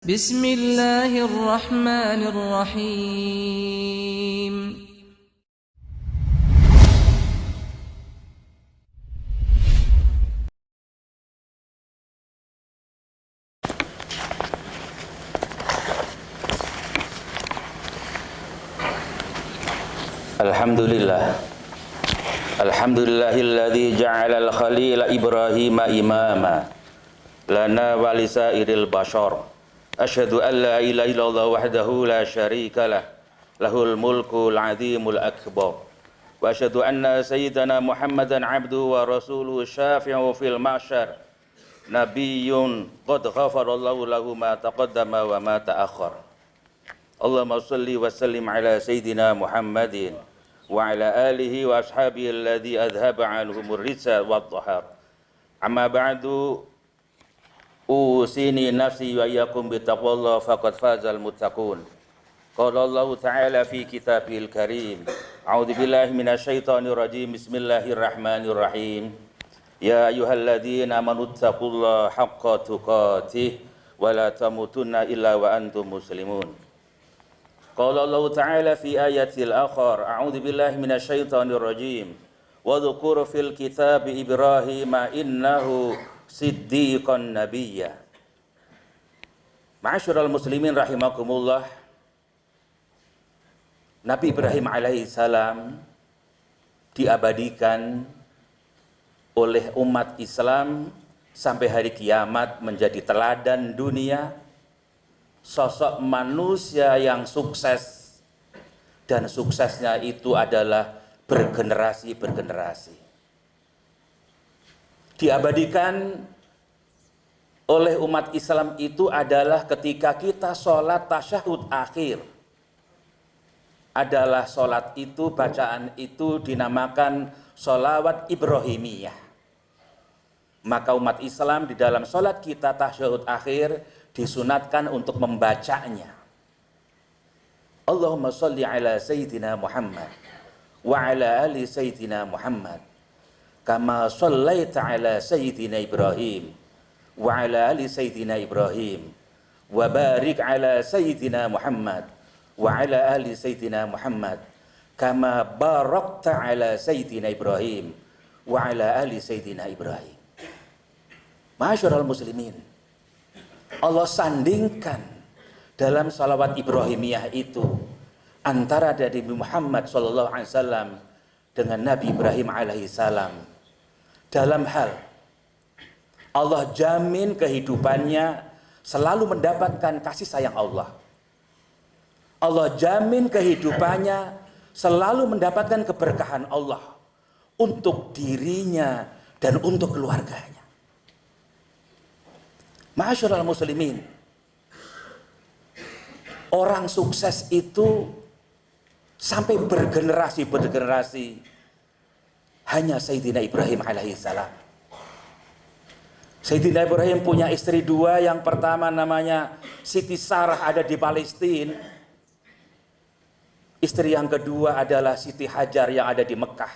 Bismillahirrahmanirrahim. Alhamdulillah. Alhamdulillahilladzi ja'ala al-khalila Ibrahima imama lana wa lisairil bashar. Asyhadu an la ilaha illallah wahdahu la syarikalah, lahul mulkul azimul akbar. Wa asyhadu anna sayyidana Muhammadan abduhu wa rasuluhu syafi'u fil mahsyar. Nabiyyun qad ghafarallahu lahu ma taqaddama wa ma ta'akhkhar. Allahumma shalli wa sallim ala sayyidina Muhammadin wa ala alihi wa ashabihi alladhi adhaba anhumur rijsa wa dhahar. Amma ba'du, usini nafsi wa iyyakum bittaqwallah faqad fazal muttaqun. Qala Allah ta'ala fi kitabihil karim. A'udzu billahi minasyaitonir rajim. Bismillahirrahmanirrahim. Ya ayyuhalladzina amanu taqullaha haqqa tuqatih wa la tamutunna illa wa antum muslimun. Qala Allah Ta'ala fi ayatil akhar, a'udzu billahi minasyaitonir rajim. Wa dzkur fil kitab Ibrahim innahu siddiqan nabiyya. Ma'asyiral muslimin rahimakumullah. Nabi Ibrahim alaihi salam diabadikan oleh umat Islam sampai hari kiamat menjadi teladan dunia. Sosok manusia yang sukses, dan suksesnya itu adalah bergenerasi-bergenerasi. Diabadikan oleh umat Islam itu adalah ketika kita sholat tasyahud akhir. Adalah sholat itu, bacaan itu dinamakan sholawat Ibrahimiyah. Maka umat Islam di dalam sholat kita tasyahud akhir disunatkan untuk membacanya. Allahumma sholli ala sayyidina Muhammad wa ala ali sayyidina Muhammad kama shallaita ala sayyidina Ibrahim wa ala ali sayyidina Ibrahim wa barik ala sayyidina Muhammad wa ala ali sayyidina Muhammad kama barakta ala sayyidina Ibrahim wa ala ali sayyidina Ibrahim. Ma'asyiral muslimin, Allah sandingkan dalam salawat Ibrahimiyah itu antara Nabi Muhammad SAW dengan Nabi Ibrahim alaihissalam dalam hal Allah jamin kehidupannya selalu mendapatkan kasih sayang Allah. Allah jamin kehidupannya selalu mendapatkan keberkahan Allah untuk dirinya dan untuk keluarganya. Ma'asyiral muslimin, orang sukses itu sampai bergenerasi-bergenerasi hanya Sayyidina Ibrahim alaihissalam. Sayyidina Ibrahim punya istri dua, yang pertama namanya Siti Sarah, ada di Palestina. Istri yang kedua adalah Siti Hajar yang ada di Mekah.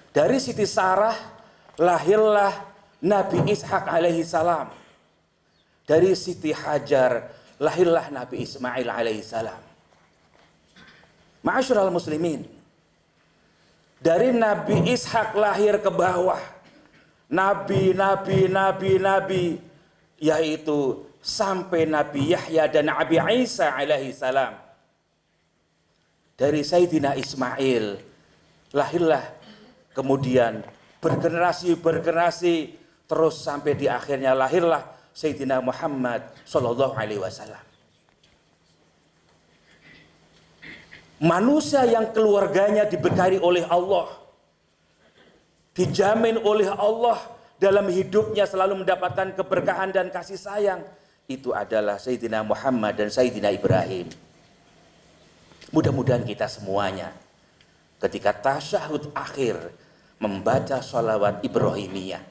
Dari Siti Sarah lahirlah Nabi Ishak alaihi salam. Dari Siti Hajar lahirlah Nabi Ismail alaihi salam. Ma'asyiral muslimin, dari Nabi Ishak lahir ke bawah nabi, yaitu sampai Nabi Yahya dan Nabi Isa alaihi salam. Dari Sayyidina Ismail lahirlah kemudian bergenerasi terus sampai di akhirnya lahirlah Sayyidina Muhammad sallallahu alaihi wasallam. Manusia yang keluarganya dibekali oleh Allah, dijamin oleh Allah dalam hidupnya selalu mendapatkan keberkahan dan kasih sayang, itu adalah Sayyidina Muhammad dan Sayyidina Ibrahim. Mudah-mudahan kita semuanya ketika tasyahud akhir membaca sholawat Ibrahimiyah,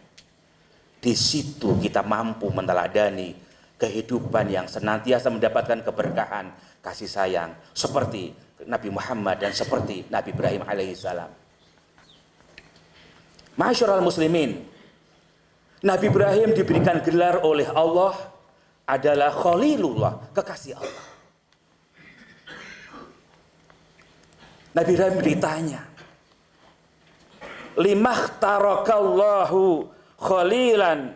di situ kita mampu meneladani kehidupan yang senantiasa mendapatkan keberkahan, kasih sayang seperti Nabi Muhammad dan seperti Nabi Ibrahim alaihissalam. Ma'asyiral muslimin, Nabi Ibrahim diberikan gelar oleh Allah adalah Khalilullah, kekasih Allah. Nabi Ibrahim ditanya, limahtarakallahu khalilan,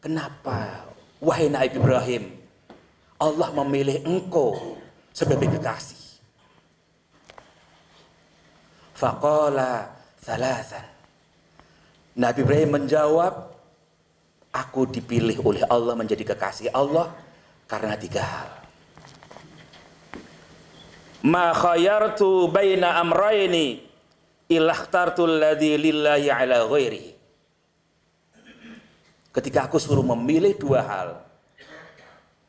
kenapa wahai Nabi Ibrahim Allah memilih engkau sebagai kekasih? Faqala thalathan, Nabi Ibrahim menjawab, aku dipilih oleh Allah menjadi kekasih Allah karena 3 hal. Ma khayartu baina amrayni ilakhtartu alladhi lillahi ala ghairihi. Ketika aku suruh memilih 2 hal,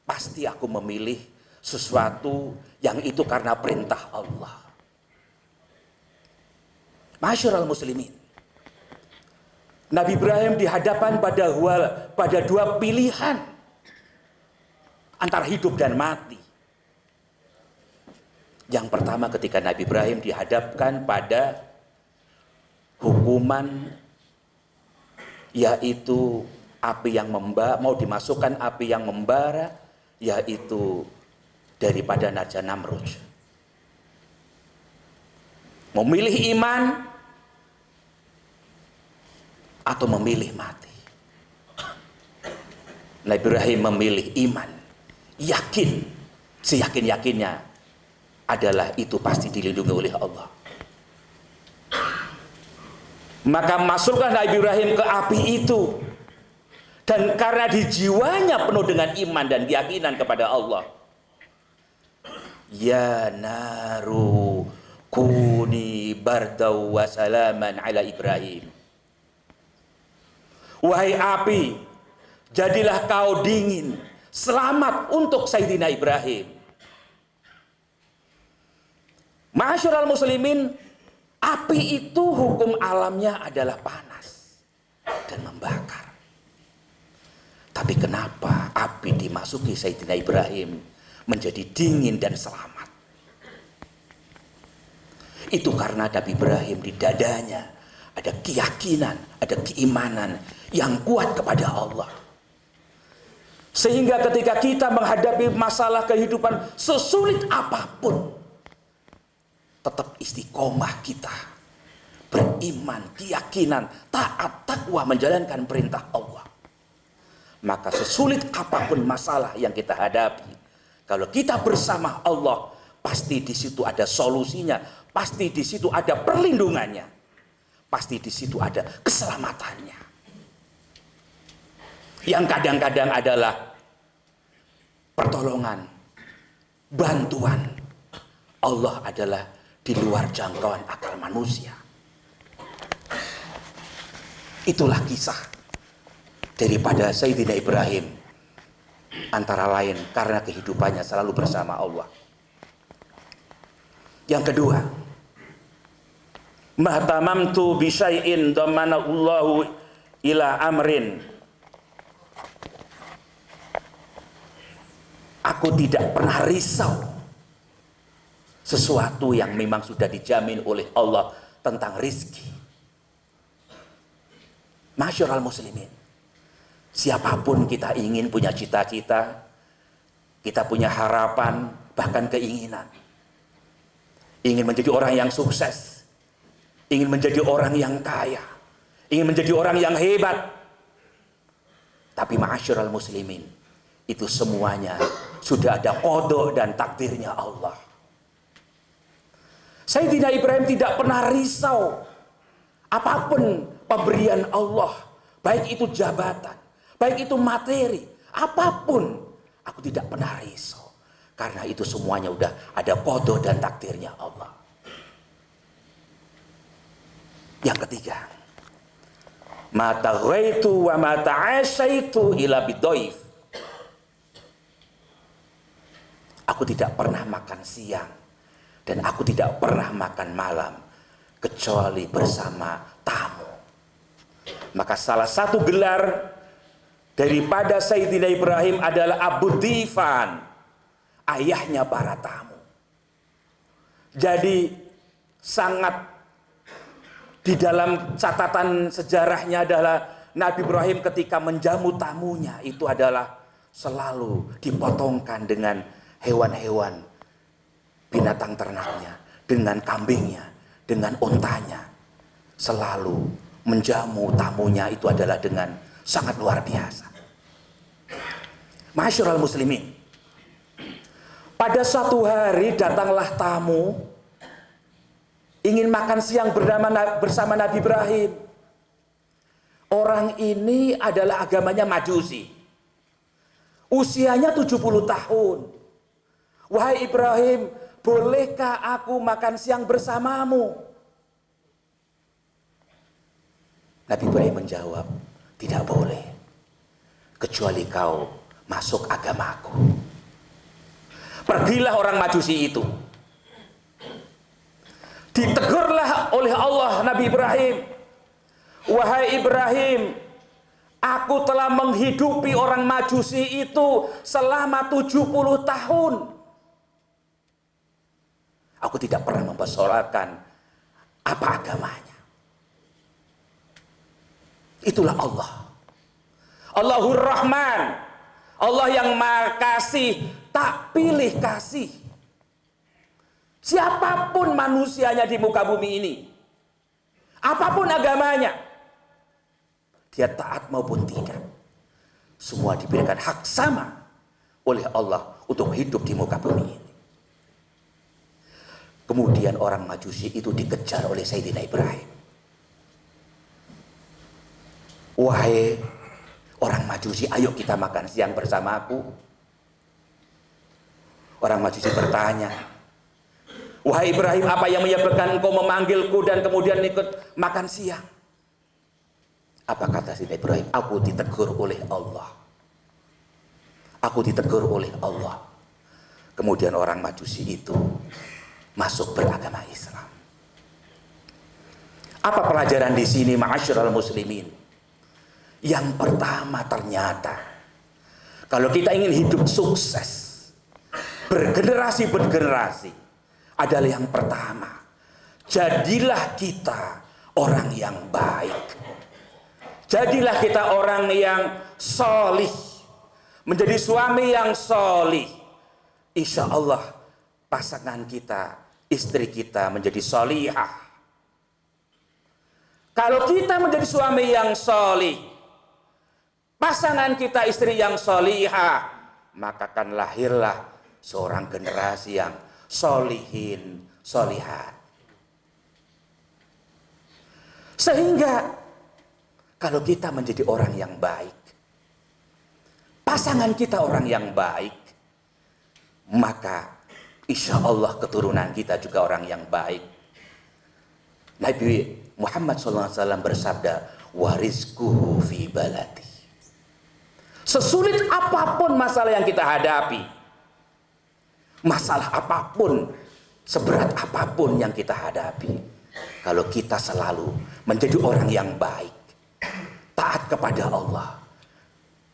pasti aku memilih sesuatu yang itu karena perintah Allah. Masyarul muslimin, Nabi Ibrahim dihadapan pada 2 pilihan antara hidup dan mati. Yang pertama, ketika Nabi Ibrahim dihadapkan pada hukuman, yaitu api yang mau dimasukkan api yang membara, yaitu daripada Naja Namrud. Memilih iman atau memilih mati. Nabi Ibrahim memilih iman, yakin, seyakin-yakinnya adalah itu pasti dilindungi oleh Allah. Maka masuklah Nabi Ibrahim ke api itu, dan karena di jiwanya penuh dengan iman dan keyakinan kepada Allah, ya naru kuni bardau wa salaman ala Ibrahim, wahai api, jadilah kau dingin, selamat untuk Sayyidina Ibrahim. Masyarul muslimin, api itu hukum alamnya adalah panas dan membakar. Tapi kenapa api dimasuki Sayyidina Ibrahim menjadi dingin dan selamat? Itu karena Nabi Ibrahim di dadanya ada keyakinan, ada keimanan yang kuat kepada Allah. Sehingga ketika kita menghadapi masalah kehidupan sesulit apapun, tetap istiqomah kita, beriman, keyakinan, taat, takwa, menjalankan perintah Allah. Maka sesulit apapun masalah yang kita hadapi, kalau kita bersama Allah, pasti di situ ada solusinya, pasti di situ ada perlindungannya, pasti di situ ada keselamatannya. Yang kadang-kadang adalah pertolongan, bantuan Allah adalah di luar jangkauan akal manusia. Itulah kisah daripada Sayyidina Ibrahim, antara lain karena kehidupannya selalu bersama Allah. Yang kedua, mahtamamtu bi syai'in damanallahu ila amrin, aku tidak pernah risau sesuatu yang memang sudah dijamin oleh Allah tentang rizki. Masyarul muslimin, siapapun kita ingin punya cita-cita, kita punya harapan, bahkan keinginan, ingin menjadi orang yang sukses, ingin menjadi orang yang kaya, ingin menjadi orang yang hebat. Tapi masyarul muslimin, itu semuanya sudah ada qada dan takdirnya Allah. Sayyidina Ibrahim tidak pernah risau apapun pemberian Allah, baik itu jabatan, baik itu materi, apapun, aku tidak pernah risau, karena itu semuanya udah ada qada dan takdirnya Allah. Yang ketiga, mata ghaitu wa mata asyaitu ila bidoif, aku tidak pernah makan siang dan aku tidak pernah makan malam kecuali bersama tamu. Maka salah satu gelar daripada Sayyidina Ibrahim adalah Abu Difan, ayahnya para tamu. Jadi sangat di dalam catatan sejarahnya adalah Nabi Ibrahim ketika menjamu tamunya itu adalah selalu dipotongkan dengan hewan-hewan binatang ternaknya, dengan kambingnya, dengan ontanya. Selalu menjamu tamunya itu adalah dengan sangat luar biasa. Masyarul muslimin, pada suatu hari datanglah tamu ingin makan siang bersama Nabi Ibrahim. Orang ini adalah agamanya Majusi. Usianya 70 tahun. Wahai Ibrahim, bolehkah aku makan siang bersamamu? Nabi Ibrahim menjawab, tidak boleh, kecuali kau masuk agamaku. Pergilah orang Majusi itu. Ditegurlah oleh Allah Nabi Ibrahim, wahai Ibrahim, aku telah menghidupi orang Majusi itu selama 70 tahun. Aku tidak pernah mempersoalkan apa agamanya. Itulah Allah. Allahur Rahman. Allah yang Maha Kasih, tak pilih kasih. Siapapun manusianya di muka bumi ini, apapun agamanya, dia taat maupun tidak, semua diberikan hak sama oleh Allah untuk hidup di muka bumi ini. Kemudian orang Majusi itu dikejar oleh Sayyidina Ibrahim. Wahai orang Majusi, ayo kita makan siang bersama aku. Orang Majusi bertanya, wahai Ibrahim, apa yang menyebabkan engkau memanggilku dan kemudian ikut makan siang? Apa kata Sayyidina Ibrahim? Aku ditegur oleh Allah. Aku ditegur oleh Allah. Kemudian orang Majusi itu masuk beragama Islam. Apa pelajaran di sini, ma'asyiral muslimin? Yang pertama, ternyata kalau kita ingin hidup sukses, bergenerasi adalah yang pertama, jadilah kita orang yang baik. Jadilah kita orang yang solih, menjadi suami yang solih. Insya Allah pasangan kita, istri kita menjadi solihah. Kalau kita menjadi suami yang solih, pasangan kita istri yang solihah, maka akan lahirlah seorang generasi yang solihin, solihat. Sehingga kalau kita menjadi orang yang baik, pasangan kita orang yang baik, maka insya Allah keturunan kita juga orang yang baik. Nabi Muhammad SAW bersabda, warizquhu fi baladi. Sesulit apapun masalah yang kita hadapi, masalah apapun, seberat apapun yang kita hadapi, kalau kita selalu menjadi orang yang baik, taat kepada Allah,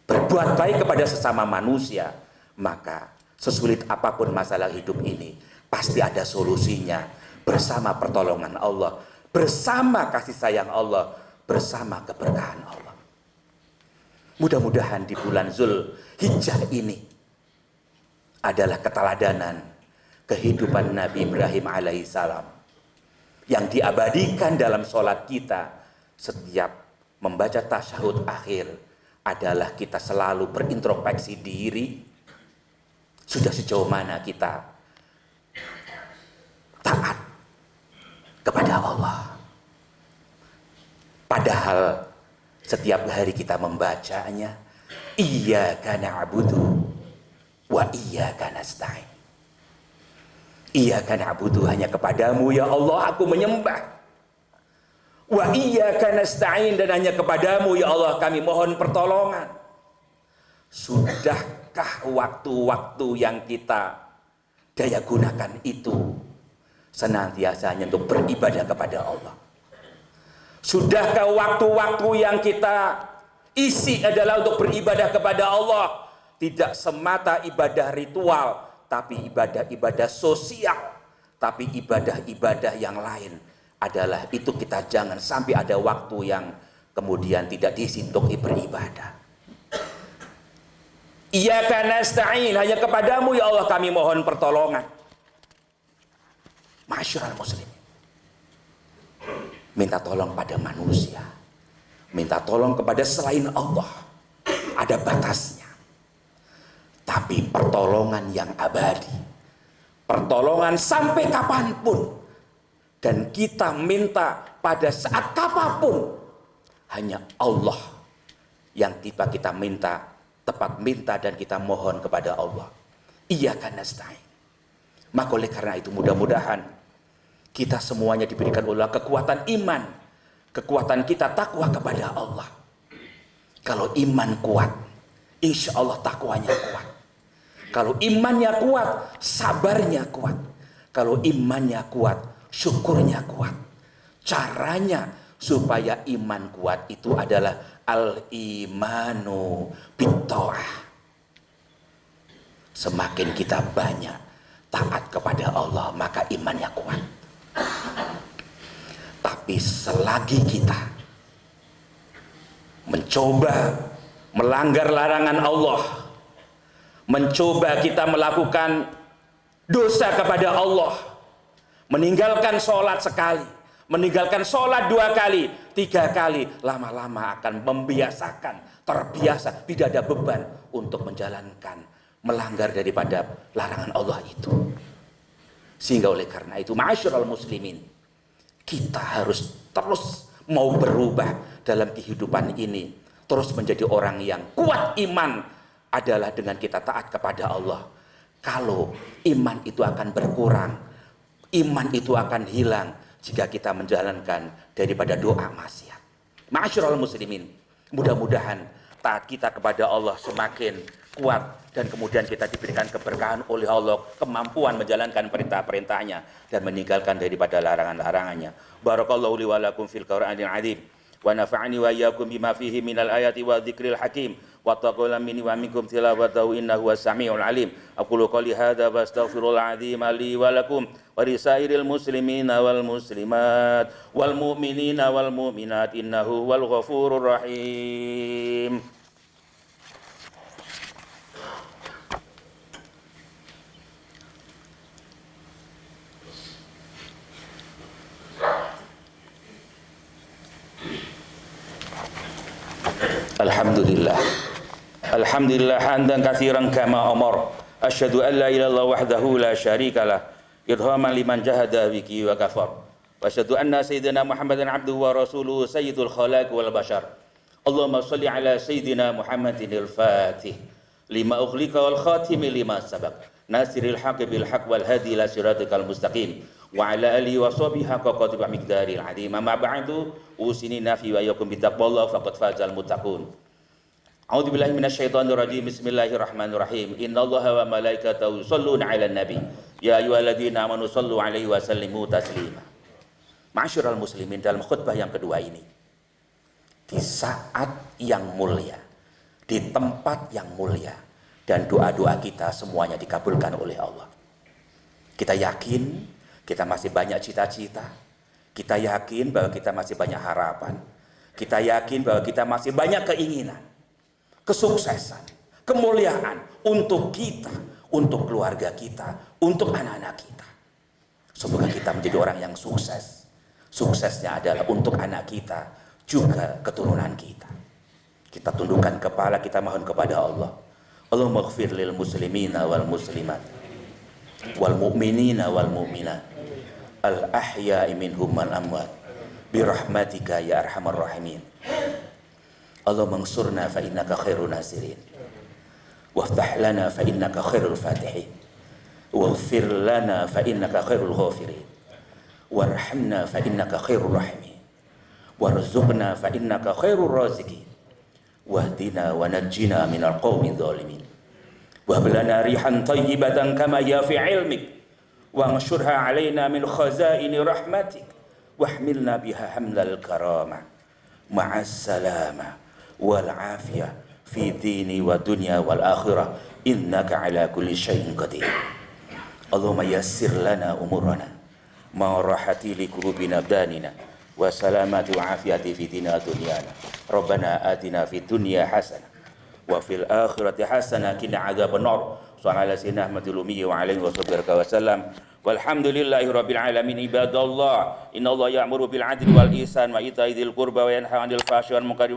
berbuat baik kepada sesama manusia, maka sesulit apapun masalah hidup ini, pasti ada solusinya bersama pertolongan Allah, bersama kasih sayang Allah, bersama keberkahan Allah. Mudah-mudahan di bulan Zulhijjah ini adalah keteladanan kehidupan Nabi Ibrahim alaihissalam yang diabadikan dalam sholat kita. Setiap membaca tasyahud akhir adalah kita selalu berintrospeksi diri, sudah sejauh mana kita taat kepada Allah. Padahal setiap hari kita membacanya, iyyaka na'budu wa iyyaka nasta'in. Iyyaka na'budu, hanya kepadamu ya Allah aku menyembah. Wa iyyaka nasta'in, dan hanya kepadamu ya Allah kami mohon pertolongan. Sudahkah waktu-waktu yang kita daya gunakan itu senantiasa hanya untuk beribadah kepada Allah? Sudahkah waktu-waktu yang kita isi adalah untuk beribadah kepada Allah? Tidak semata ibadah ritual, tapi ibadah-ibadah sosial, tapi ibadah-ibadah yang lain adalah itu. Kita jangan sampai ada waktu yang kemudian tidak diisi untuk beribadah. Iyyaka nasta'in, hanya kepadamu ya Allah kami mohon pertolongan. Ma'asyiral muslimin, minta tolong pada manusia, minta tolong kepada selain Allah, ada batasnya. Tapi pertolongan yang abadi, pertolongan sampai kapanpun, dan kita minta pada saat kapanpun, hanya Allah yang kita minta, tepat minta dan kita mohon kepada Allah. Iyyaka nasta'in. Maka oleh karena itu mudah-mudahan kita semuanya diberikan oleh kekuatan iman, kekuatan kita takwa kepada Allah. Kalau iman kuat, insya Allah takwanya kuat. Kalau imannya kuat, sabarnya kuat. Kalau imannya kuat, syukurnya kuat. Caranya supaya iman kuat itu adalah al-imanu bitta'ah. Semakin kita banyak taat kepada Allah, maka imannya kuat. Tapi selagi kita mencoba melanggar larangan Allah, mencoba kita melakukan dosa kepada Allah, meninggalkan sholat sekali, meninggalkan sholat 2 kali, 3 kali, lama-lama akan membiasakan, terbiasa, tidak ada beban untuk menjalankan, melanggar daripada larangan Allah itu. Sehingga oleh karena itu, ma'asyiral muslimin, kita harus terus mau berubah dalam kehidupan ini, terus menjadi orang yang kuat iman adalah dengan kita taat kepada Allah. Kalau iman itu akan berkurang, iman itu akan hilang jika kita menjalankan daripada doa maksiat. Ma'asyiral muslimin, mudah-mudahan taat kita kepada Allah semakin kuat dan kemudian kita diberikan keberkahan oleh Allah, kemampuan menjalankan perintah-perintahnya dan meninggalkan daripada larangan-larangannya. Barakallahu li wa lakum fil Qur'anil azim wa nafa'ani wa iyyakum bima fihi minal ayati wa dzikril hakim wa taqabbal minni wa minkum tilawatahu innahu was-sami'ul alim. Aqulu qouli hadza wa astaghfirullah azim li wa lakum wa lisairil muslimina wal muslimat wal mu'minina wal mu'minat innahu wal ghafurur rahim. Alhamdulillah, alhamdulillah hamdan katsiran kama amar. Asyhadu an la ilaha illallah wahdahu la syarikalah idhaman liman jahada bihi wa kafar. Wa asyhadu anna sayyidina Muhammadan abduhu wa rasuluhu sayyidul khalaq wal bashar. Allahumma shalli ala sayyidina Muhammadinil fatih lima ughliqa wal khatimi lima sabaq nasiril haqqi bil haqq wal hadi ila siratikal mustaqim wa ala alihi wa sahbihi haqqa qadri miqdaril azim. Amma ba'du, usini nafi wa yakum bitaqwallah faqad fazal muttaqun. A'udzu billahi minasyaitonir rajim. Bismillahirrahmanirrahim. Innallaha wa malaikatahu yusholluna 'alan nabi. Ya ayyuhalladzina amanu shallu 'alaihi wa sallimu taslima. Ma'asyiral muslimin, dalam khutbah yang kedua ini, di saat yang mulia, di tempat yang mulia, dan doa-doa kita semuanya dikabulkan oleh Allah. Kita yakin kita masih banyak cita-cita, kita yakin bahwa kita masih banyak harapan, kita yakin bahwa kita masih banyak keinginan, kesuksesan, kemuliaan untuk kita, untuk keluarga kita, untuk anak-anak kita. Semoga kita menjadi orang yang sukses. Suksesnya adalah untuk anak kita, juga keturunan kita. Kita tundukkan kepala, kita mohon kepada Allah. Allahumma ighfir lil muslimina wal muslimat wal mu'minina wal mu'minat al ahya'i minhum wal amwat birahmatika ya arhamar rahimin. Allahumma ansurna fa innaka khairun nasirin waftah lana fa innaka khairul fatihin waghfir lana fa innaka khairul ghafirin warhamna fa innaka khairur rahimin warzuqna fa innaka khairur raziqin wahdina wa najjina minal qawmi dhalimin wahab lana rihan tayyibatan kama ya fi ilmik wanshurha alaina min khazaini rahmatik wahmilna biha hamlal karamah ma'as salama wal afiyah fi dini wa dunya wal akhirah innaka ala kulli syai'in qadir. Allahumma yassir lana umurana ma rahati li qulubina abdanina wa salamati wa afiyati fi dina dunyana. Rabbana atina fid dunya hasanah wa fil akhirati hasanah qina adzabannar. Sallallahu alaihi wa alihi wasallam. Walhamdulillahi rabbil alamin. Ibadallah, innallaha ya'muru bil 'adli wal ihsan wa ita'i dzil qurba wa yanha 'anil fahsya'i wal munkari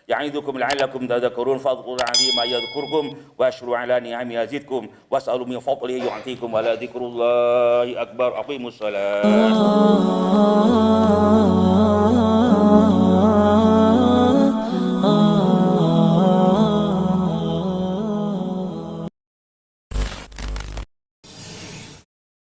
ya'idukum la'allakum tadhakkarun. Fadhkurul 'azima yadhkurkum washkuru 'ala ni'ami yazidkum was'alu min fadlihi yu'tikum wa la dzikrullahi akbar. Aqimus shalah.